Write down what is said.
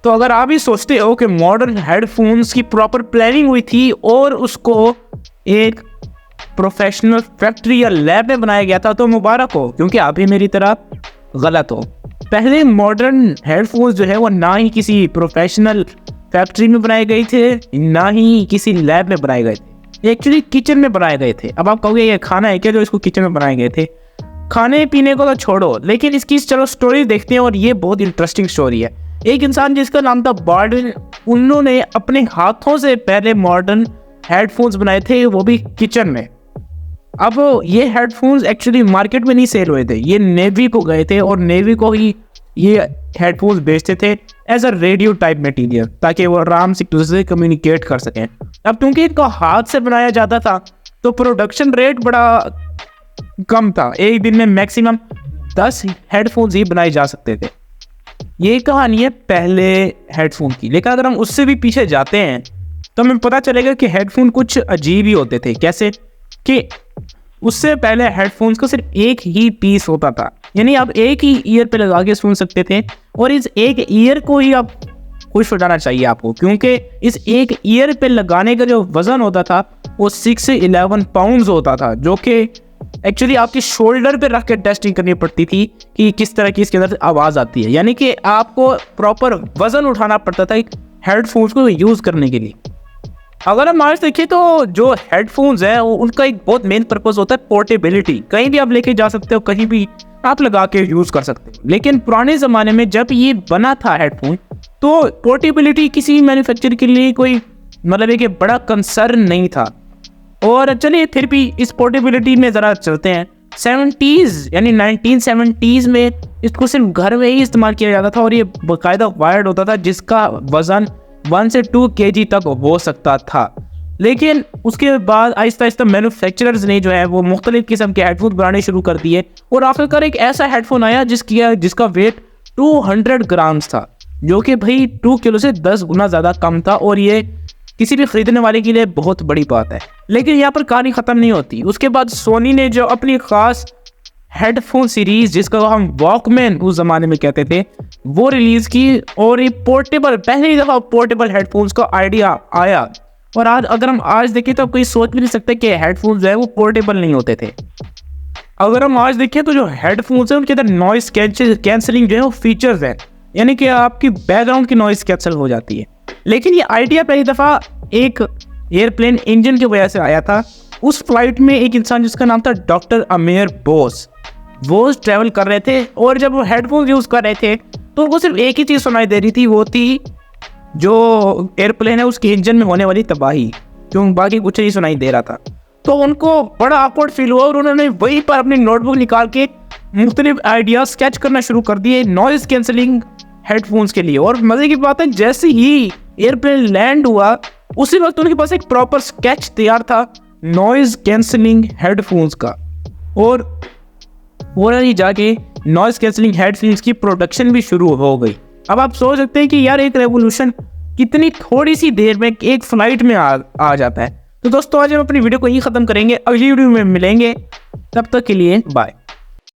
तो अगर आप भी सोचते हो कि मॉडर्न हेडफोन्स की प्रॉपर प्लानिंग हुई थी और उसको एक प्रोफेशनल फैक्ट्री या लैब में बनाया गया था, तो मुबारक हो, क्योंकि आप भी मेरी तरह गलत हो। पहले मॉडर्न हेडफोन्स जो है वो ना ही किसी प्रोफेशनल फैक्ट्री में बनाए गए थे, ना ही किसी लैब में बनाए गए थे, एक्चुअली किचन में बनाए गए थे। अब आप कहोगे ये खाना है क्या जो इसको किचन में बनाए गए थे? खाने पीने को तो छोड़ो, लेकिन इसकी चलो स्टोरी देखते हैं, और ये बहुत इंटरेस्टिंग स्टोरी है। एक इंसान जिसका नाम था बाल्डविन, उन्होंने अपने हाथों से पहले मॉडर्न हेडफोन्स बनाए थे, वो भी किचन में। अब ये हेडफोन्स एक्चुअली मार्केट में नहीं सेल हुए थे, ये नेवी को गए थे और नेवी को ही ये हेडफोन्स बेचते थे as a radio type material, ताकि वो आराम से एक दूसरे से कम्युनिकेट कर सकें। अब क्योंकि इनको हाथ से बनाया जाता था तो प्रोडक्शन रेट बड़ा कम था, एक दिन में मैक्सिमम 10 हेडफोन्स ही बनाए जा सकते थे। ये कहानी है पहले हेडफोन की। लेकिन अगर हम उससे भी पीछे जाते हैं तो हमें पता चलेगा कि हेडफोन कुछ अजीब ही होते थे। कैसे कि उससे पहले हेडफोन्स का सिर्फ एक ही पीस होता था, यानी आप एक ही ईयर पे लगा के सुन सकते थे, और इस एक ईयर को ही आप खुश हो जाना चाहिए आपको, क्योंकि इस एक ईयर पे लगाने का जो वजन होता था वो 6 से 11 पाउंड्स होता था, जो कि एक्चुअली आपकी शोल्डर पे रख के टेस्टिंग करनी पड़ती थी कि किस तरह की इसके अंदर आवाज़ आती है। यानी कि आपको प्रॉपर वजन उठाना पड़ता था हेडफोन्स को यूज़ करने के लिए। अगर हम आज देखें तो जो हेडफोन्स है उनका एक बहुत मेन पर्पस होता है पोर्टेबिलिटी। कहीं भी आप लेके जा सकते हो, कहीं भी आप लगा के यूज़ कर सकते हो। लेकिन पुराने ज़माने में जब ये बना था हेडफोन, तो पोर्टेबिलिटी किसी मैन्युफैक्चर के लिए कोई मतलब एक बड़ा कंसर्न नहीं था। और चलिए फिर भी इस पोर्टेबिलिटी में ज़रा चलते हैं। 70s यानी 1970s में इसको सिर्फ घर में ही इस्तेमाल किया जाता था, और ये बाकायदा वायर्ड होता था जिसका वज़न 1 से 2 kg तक हो सकता था। लेकिन उसके बाद आहिस्ता आहिस्ता मैन्युफैक्चरर्स ने जो है वो मुख्तलिफ किस्म के हेडफोन बनाने शुरू कर दिए, और आखिरकार एक ऐसा हेडफोन आया जिसका वेट 200 ग्राम्स था, जो कि भाई 2 किलो से 10 गुना ज़्यादा कम था, और ये किसी भी खरीदने वाले के लिए बहुत बड़ी बात है। लेकिन यहाँ पर कहानी ख़त्म नहीं होती। उसके बाद सोनी ने जो अपनी ख़ास हेडफोन सीरीज़, जिसका हम वॉकमैन उस ज़माने में कहते थे, वो रिलीज़ की, और ये पोर्टेबल, पहली दफ़ा पोर्टेबल हेडफोन्स का आइडिया आया। और आज अगर हम आज देखें तो कोई सोच भी नहीं सकता कि हेडफोन्स जो है वो पोर्टेबल नहीं होते थे। अगर हम आज देखें तो जो हेडफोन्स हैं उनके अंदर नॉइस कैंसलिंग जो है वो फीचर्स हैं, यानी कि आपकी बैकग्राउंड की नॉइस कैंसिल हो जाती है। लेकिन ये आइडिया पहली दफ़ा एक एयरप्लेन इंजन की वजह से आया था। उस फ्लाइट में एक इंसान जिसका नाम था डॉक्टर अमीर बोस, वो ट्रैवल कर रहे थे, और जब वो हेडफोन यूज़ कर रहे थे तो उनको सिर्फ एक ही चीज़ सुनाई दे रही थी, वो थी जो एयरप्लेन है उसके इंजन में होने वाली तबाही, क्यों बाकी कुछ नहीं सुनाई दे रहा था। तो उनको बड़ा awkward फील हुआ, और उन्होंने वहीं पर अपनी नोटबुक निकाल के मुख्तलिफ आइडिया स्केच करना शुरू कर दिए नॉइज़ कैंसलिंग हेडफोन्स के लिए। और मज़े की बात है, जैसे ही एयरप्लेन लैंड हुआ उसी वक्त उनके पास एक प्रॉपर स्केच तैयार था नॉइज़ कैंसलिंग हेडफोन्स का, और वो जाके नॉइज़ कैंसलिंग हेडफोन्स की प्रोडक्शन भी शुरू हो गई। अब आप सोच सकते हैं कि यार एक रेवोल्यूशन कितनी थोड़ी सी देर में एक फ्लाइट में आ जाता है। तो दोस्तों आज हम अपनी वीडियो को यही ख़त्म करेंगे, अगली वीडियो में मिलेंगे, तब तक के लिए बाय।